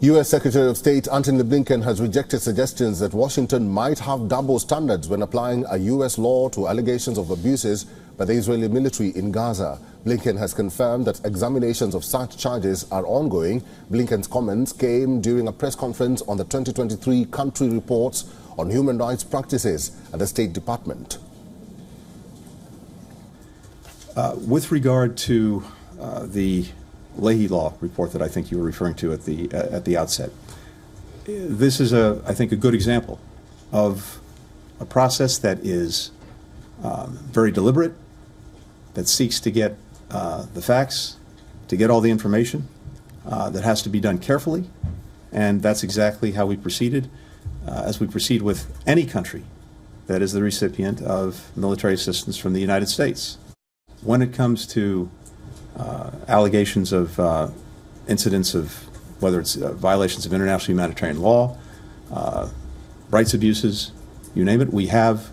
U.S. Secretary of State Antony Blinken has rejected suggestions that Washington might have double standards when applying a U.S. law to allegations of abuses by the Israeli military in Gaza. Blinken has confirmed that examinations of such charges are ongoing. Blinken's comments came during a press conference on the 2023 country reports on human rights practices at the State Department. With regard to the Leahy Law report that I think you were referring to at the outset, this is, I think, a good example of a process that is very deliberate, that seeks to get the facts, to get all the information, that has to be done carefully, and that's exactly how we proceeded, as we proceed with any country that is the recipient of military assistance from the United States. When it comes to allegations of incidents of whether it's violations of international humanitarian law, rights abuses, you name it, we have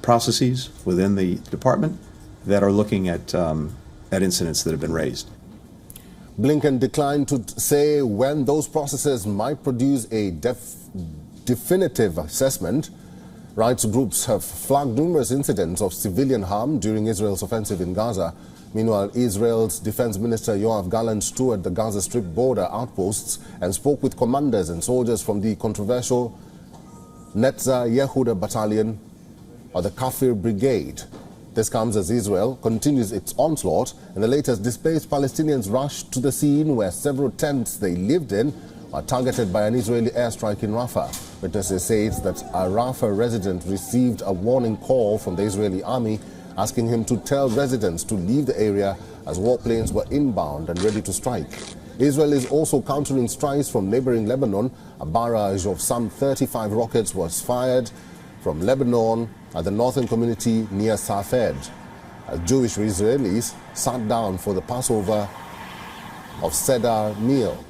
processes within the department that are looking at incidents that have been raised. Blinken declined to say when those processes might produce a definitive assessment. Rights groups have flagged numerous incidents of civilian harm during Israel's offensive in Gaza. Meanwhile, Israel's Defense Minister Yoav Gallant toured the Gaza Strip border outposts and spoke with commanders and soldiers from the controversial Netza Yehuda Battalion or the Kafir Brigade. This comes as Israel continues its onslaught, and the latest displaced Palestinians rushed to the scene where several tents they lived in are targeted by an Israeli airstrike in Rafah. Witnesses say that a Rafah resident received a warning call from the Israeli army asking him to tell residents to leave the area as warplanes were inbound and ready to strike. Israel is also countering strikes from neighboring Lebanon. A barrage of some 35 rockets was fired from Lebanon at the northern community near Safed, as Jewish Israelis sat down for the Passover of Seder meal.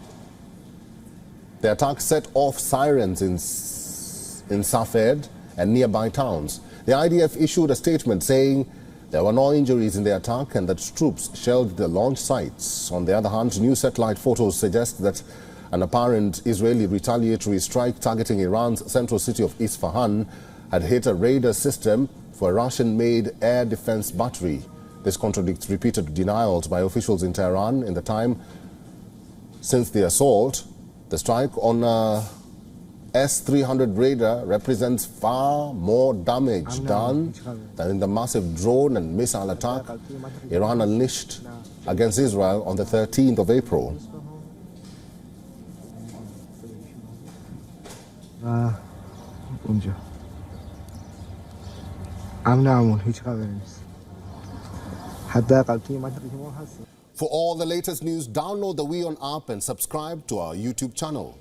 The attack set off sirens in Safed and nearby towns. The IDF issued a statement saying there were no injuries in the attack and that troops shelled the launch sites. On the other hand, new satellite photos suggest that an apparent Israeli retaliatory strike targeting Iran's central city of Isfahan had hit a radar system for a Russian-made air defense battery. This contradicts repeated denials by officials in Tehran in the time since the assault. The strike on S-300 radar represents far more damage done than in the massive drone and missile attack Iran unleashed against Israel on the 13th of April. For all the latest news, download the WION app and subscribe to our YouTube channel.